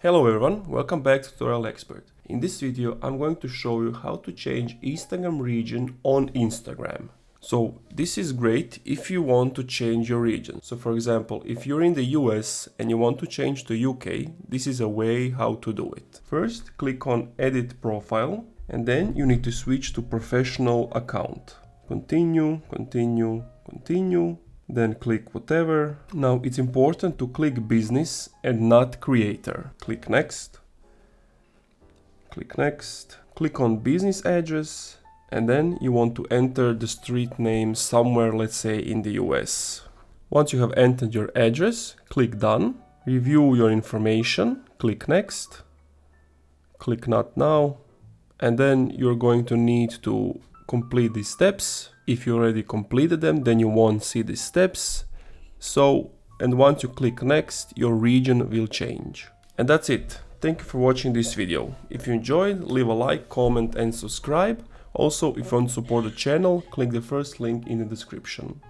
Hello everyone, welcome back to Tutorial Expert. In this video I'm going to show you how to change Instagram region on Instagram. So this is great if you want to change your region. So for example, if you're in the US and you want to change to UK, this is a way how to do it. First, click on Edit Profile and then you need to switch to Professional Account. Continue, continue, continue. Then click whatever. Now it's important to click business and not creator. Click next. Click next. Click on business address and then you want to enter the street name somewhere, let's say in the US. Once you have entered your address, click done. Review your information. Click next. Click not now. And then you're going to need to complete these steps. If you already completed them, then you won't see these steps. And once you click next, your region will change. And that's it. Thank you for watching this video. If you enjoyed, leave a like, comment and subscribe. Also, if you want to support the channel, click the first link in the description.